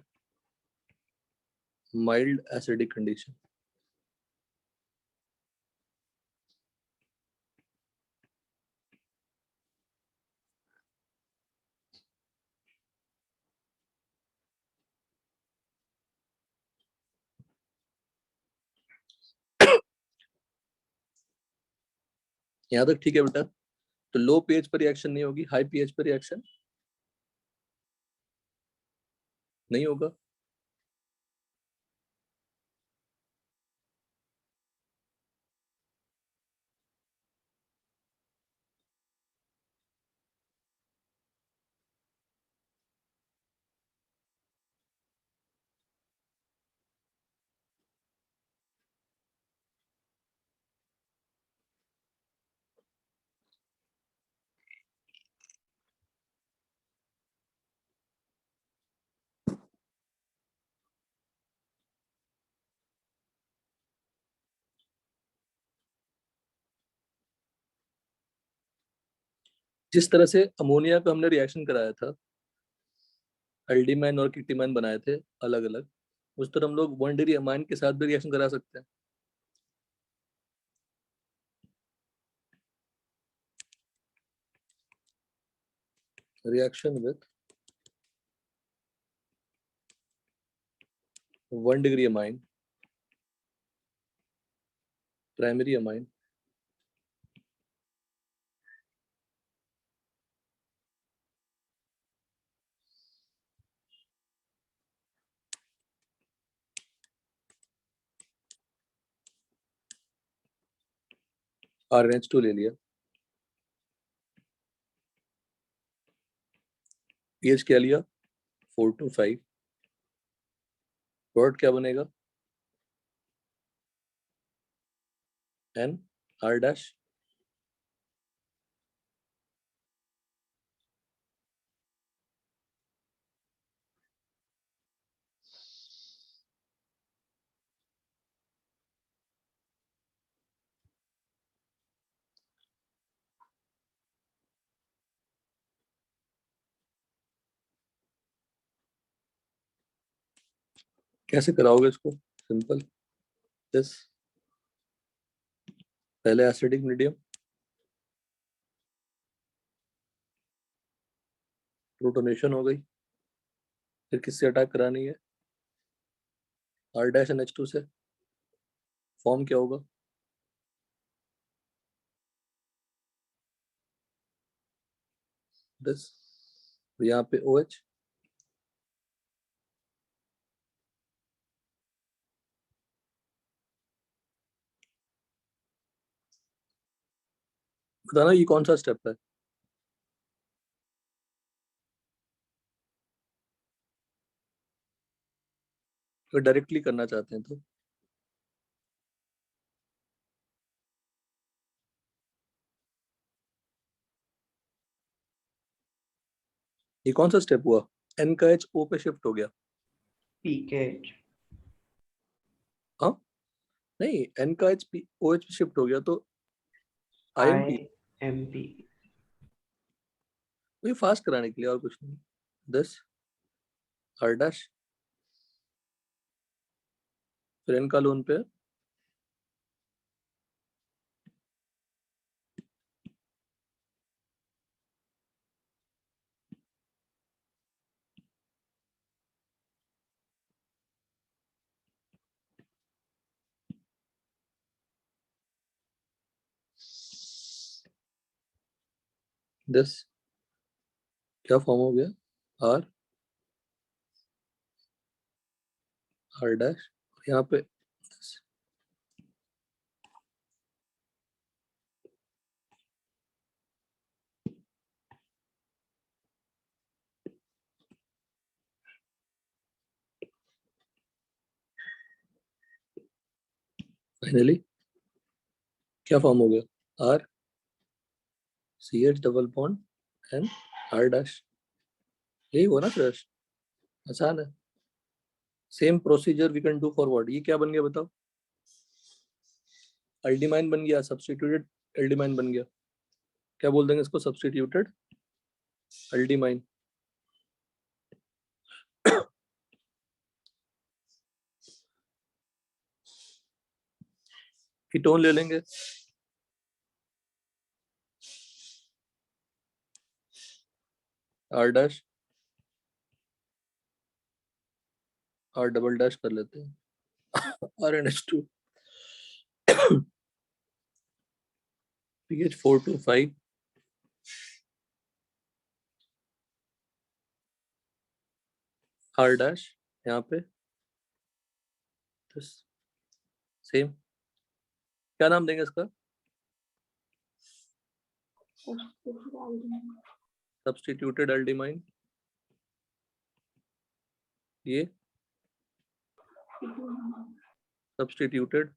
mild acidic condition. यहाँ तक ठीक है बेटा? तो लो पीएच पर reaction नहीं होगी, high pH पर रिएक्शन नहीं होगा। जिस तरह से अमोनिया का हमने रिएक्शन कराया था, एल्डिमाइन और कीटीमाइन बनाए थे अलग अलग, उस तरह हम लोग 1 डिग्री अमाइन के साथ भी रिएक्शन करा सकते हैं। Reaction with 1 degree amine, primary amine RNH2 ले लिया, pH क्या लिया 4 to 5, प्रोडक्ट क्या बनेगा N R dash कैसे कराओगे इसको? सिंपल, दिस पहले एसिडिक मीडियम, प्रोटोनेशन हो गई, फिर किससे अटैक करानी है R dash NH2 से, फॉर्म क्या होगा दिस, यहाँ पे OH, बताना ये कौन सा स्टेप है? अगर डायरेक्टली करना चाहते हैं तो ये कौन सा स्टेप हुआ? N का H O पे शिफ्ट हो गया, pKh हाँ नहीं, N का H OH पे शिफ्ट हो गया तो IMP, IMP ये फास्ट कराने के लिए और कुछ नहीं, दिस R dash, फिर N का लोन पे दिस, क्या फॉर्म हो गया R R dash, यहाँ पे this. फाइनली क्या फॉर्म हो गया R CH double bond N R dash, यही हुआ ना फ्रेश, आसान है। Same procedure we can do for what, ये क्या बन गया बताओ? एल्डिमाइन बन गया, सब्स्टिट्यूटेड एल्डिमाइन बन गया, क्या बोल देंगे इसको? सब्स्टिट्यूटेड एल्डिमाइन। कीटोन ले लेंगे, R dash R double dash कर लेते हैं, RNH2 pH 4 to 5, R dash यहाँ पे सेम, क्या नाम देंगे इसका? सब्स्टिट्यूटेड एल्डिमाइन, ये सब्स्टिट्यूटेड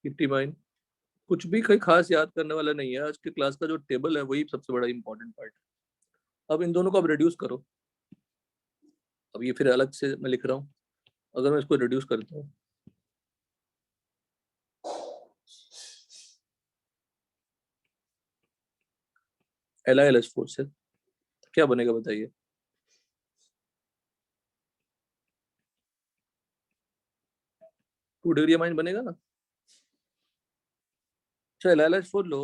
कीटीमाइन। कुछ भी कोई खास याद करने वाला नहीं है, आज की क्लास का जो टेबल है वही सबसे बड़ा इंपॉर्टेंट पार्ट है। अब इन दोनों को अब रिड्यूस करो, अब ये फिर अलग से मैं लिख रहा हूँ, अगर मैं इसको रिड्यूस करता हूँ LiLH4 से, क्या बनेगा बताइए? 2 डिग्री अमाइन बनेगा ना। अच्छा LiLH4 लो,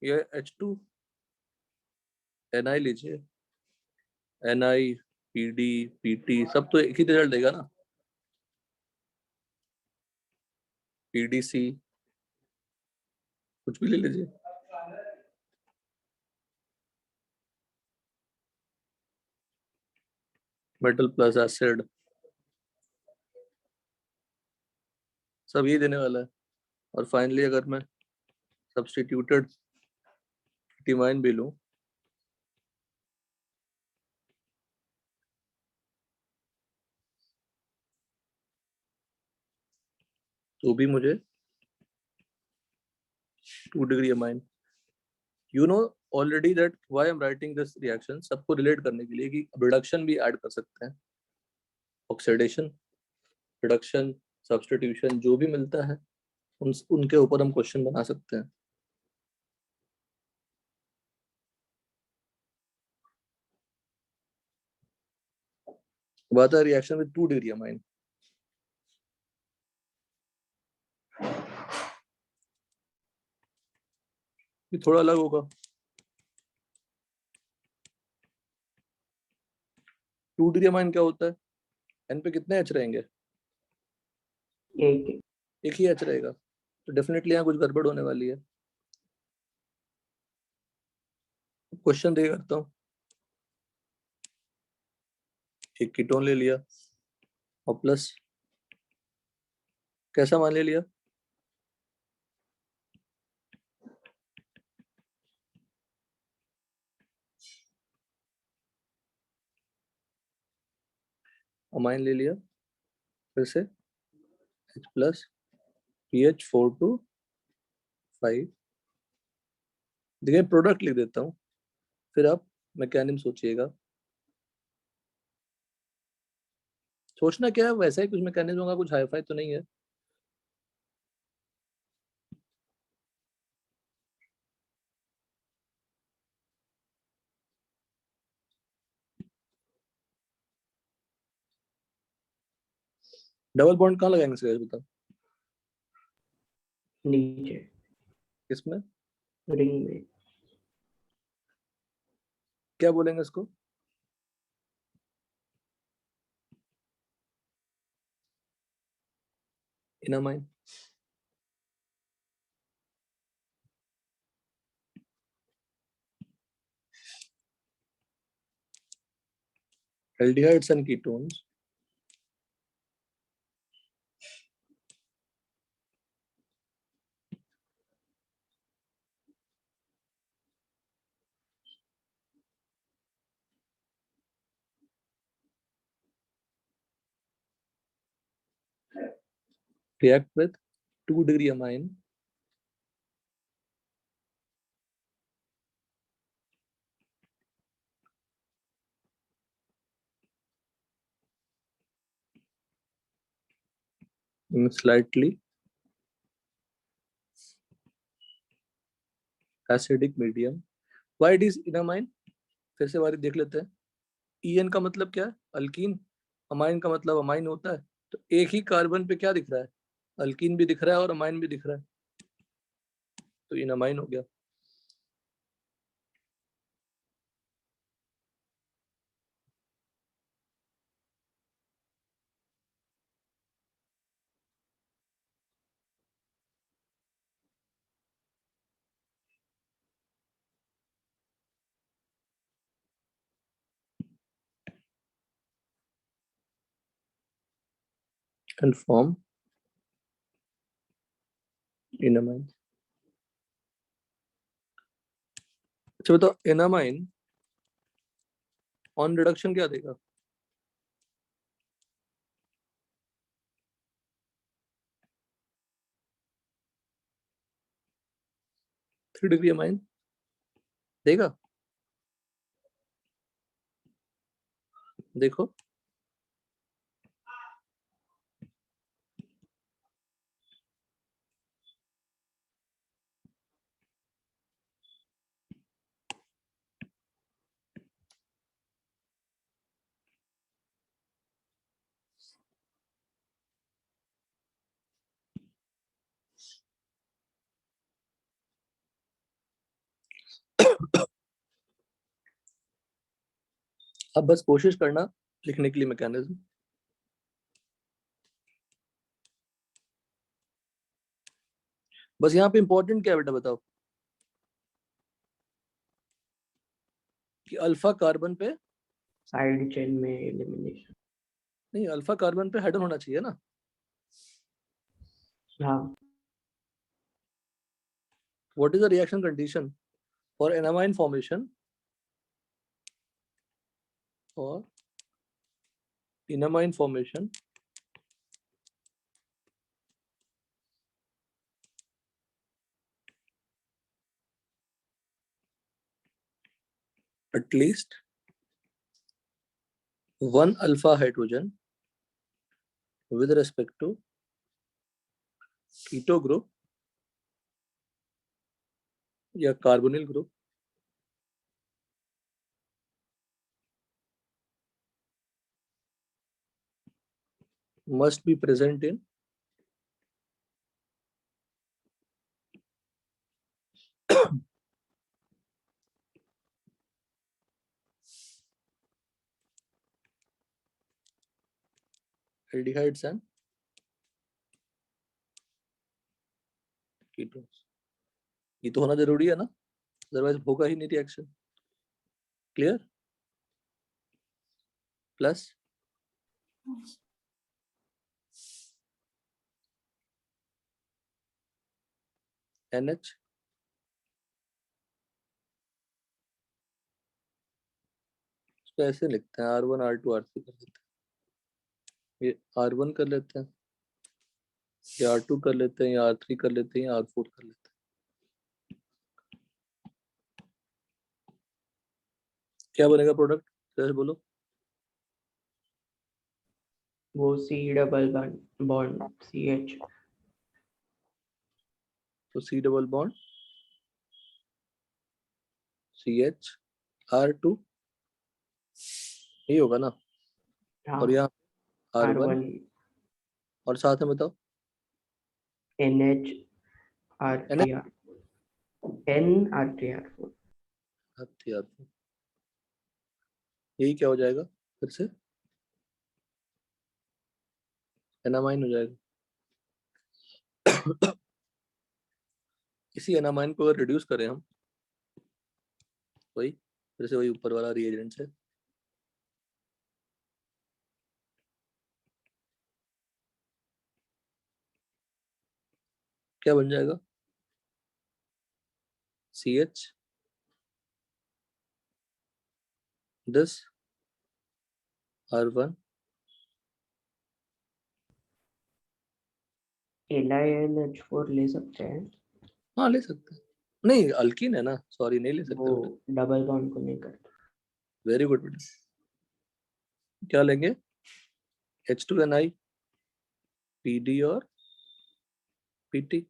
ये H2 Ni लीजिए, Ni PD PT सब तो एक ही रिजल्ट देगा ना, PDC कुछ भी ले लीजिए, मेटल प्लस एसिड सब ये देने वाला है। और फाइनली अगर मैं सब्स्टिट्यूटेड टिमाइन भी लूं तो भी मुझे 2 degree amine. You know already that why I am writing this reaction, सबको रिलेट करने के लिए कि रिडक्शन भी ऐड कर सकते हैं, ऑक्सीडेशन, रिडक्शन, सब्स्टिट्यूशन जो भी मिलता है उनके ऊपर हम क्वेश्चन बना सकते हैं। बात है रिएक्शन विद 2 डिग्री अमाइन। ये थोड़ा अलग होगा। 2 डिग्री अमाइन क्या होता है? एन पे कितने एच रहेंगे? एक एक ही एच रहेगा, तो डेफिनेटली यहाँ कुछ गड़बड़ होने वाली है। क्वेश्चन देखा करता हूँ। एक कीटोन ले लिया और प्लस कैसा मान ले लिया? अमाइन ले लिया, फिर से H प्लस pH 4 to 5। देखिए प्रोडक्ट लिख देता हूँ, फिर आप मैकेनिज्म सोचिएगा। सोचना क्या है, वैसा ही कुछ मैकेनिज्म होगा, कुछ हाईफाई तो नहीं है। डबल बॉन्ड कहाँ लगाएंगे इसका बताओ? नीचे किसमें? रिंग में। क्या बोलेंगे इसको? Enamine. Aldehydes and ketones react with 2 degree amine in slightly acidic medium. Why it is enamine? फिर से बारी देख लेते हैं। En का मतलब क्या है? अल्कीन। अमाइन का मतलब अमाइन होता है, तो एक ही कार्बन पे क्या दिख रहा है? अल्कीन भी दिख रहा है और अमाइन भी दिख रहा है, तो इनामाइन हो गया। Confirm enamine। अच्छा बताओ, एनामाइन ऑन रिडक्शन क्या देगा? थ्री डिग्री अमाइन देगा। देखो अब बस कोशिश करना लिखने के लिए मैकेनिज्म। बस यहाँ पे इंपॉर्टेंट क्या है बेटा बताओ? कि अल्फा कार्बन पे, साइड चेन में एलिमिनेशन। नहीं अल्फा कार्बन पे हाइड्रोजन होना चाहिए ना। हाँ What is the reaction condition for enamine formation? For enamine formation, at least one alpha hydrogen with respect to keto group या carbonyl group must be present in aldehydes and ketones. ये तो होना जरूरी है ना, अदरवाइज होगा ही नहीं reaction. Clear? Plus NH इसको ऐसे लिखते हैं R1 R2 R3 कर देते हैं. ये R1 कर लेते हैं, या R2 कर लेते हैं, या R3 कर लेते हैं, या R4 कर लेते हैं. क्या बनेगा प्रोडक्ट? जैसे बोलो. वो C डबल बॉन्ड CH. तो C double bond CH R2 यही होगा ना. हाँ, और यहाँ R1 R1 और साथ में बताओ NH R3R N R3R4. R4. यही क्या हो जाएगा फिर से? एनामाइन हो जाएगा. इसी एनामाइन को अगर रिड्यूस करें हम, वही फिर से वही ऊपर वाला रिएजेंट से, क्या बन जाएगा? CH this R1 LiNH4 ले सकते हैं. हाँ ले सकते हैं. नहीं अल्कीन है ना, सॉरी नहीं ले वो सकते. डबल बॉन्ड को नहीं करता. वेरी गुड बेटा. क्या लेंगे? H2Ni PD और PT.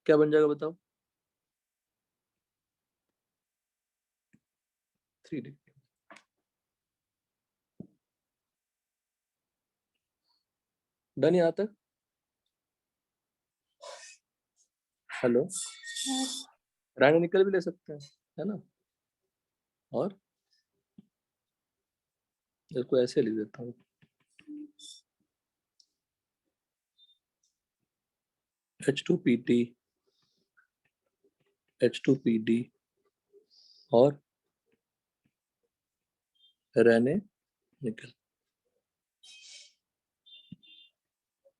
क्या बन जाएगा बताओ? 3D. डन यहाँ तक? हेलो, रानी निकल भी ले सकते हैं, है ना. और इसको ऐसे लिख देता हूँ. H2PT H2PD और रहने निकल.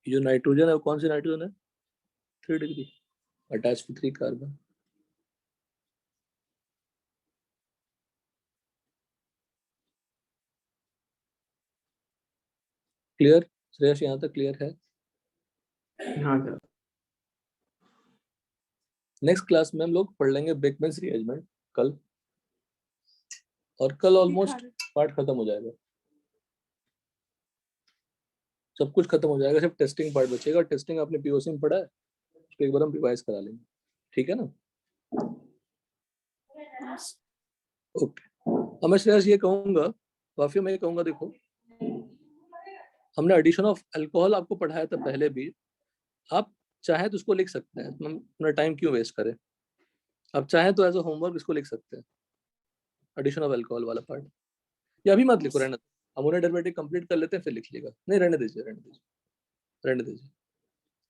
ये जो नाइट्रोजन है वो कौन सी नाइट्रोजन है? 3 degree attach to 3 carbon. Clear Shreyas? यहाँ तक क्लियर है? हाँ सर. नेक्स्ट क्लास में हम लोग पढ़ लेंगे बेकमैन्स रीअरेंजमेंट कल, और कल ऑलमोस्ट पार्ट खत्म हो जाएगा. सब कुछ खत्म हो जाएगा, सिर्फ टेस्टिंग पार्ट बचेगा. टेस्टिंग आपने पीओसी में पढ़ा है, उसको एक बार हम रिवाइज करा लेंगे. ठीक है ना? ओके. अब मैं श्रेयस ये कहूंगा, काफी मैं ये कहूंगा, देखो हमने एडिशन ऑफ अल्कोहल आपको पढ़ाया था पहले भी. आप चाहे तो उसको लिख सकते हैं, हम अपना टाइम क्यों वेस्ट करें. आप चाहे तो एज अ होमवर्क इसको लिख सकते हैं, एडिशन ऑफ अल्कोहल वाला पार्ट. या अभी मत लिखो, रहने दो. अमोनिया डेरिवेटिव कंप्लीट कर लेते हैं फिर लिख लीजिएगा. नहीं रहने दीजिए, रहने दीजिए, रहने दीजिए.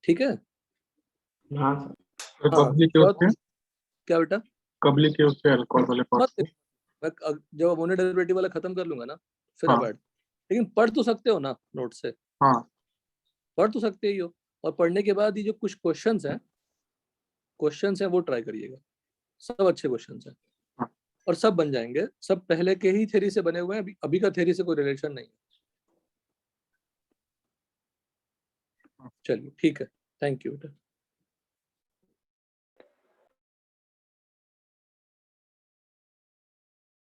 ठीक है? हाँ सर. हाँ, कब लिखे उसके क्या बेटा? कब लिखे उसके अल्कोहल वाले पार्ट मत को? मैं जब अमोनिया डेरिवेटिव वाला खत्म कर लूंगा ना फिर हाँ. आप ऐड. लेकिन पढ़ तो सकते हो ना नोट से, हाँ पढ़ तो सकते ही हो. और पढ़ने के बाद ये जो कुछ क्वेश्चंस हैं, क्वेश्चन है वो ट्राई करिएगा, सब अच्छे क्वेश्चन हैं हाँ। और सब बन जाएंगे, सब पहले के ही थ्योरी से बने हुए हैं, अभी का थ्योरी से कोई रिलेशन नहीं है। चलिए ठीक है, थैंक यू बेटा।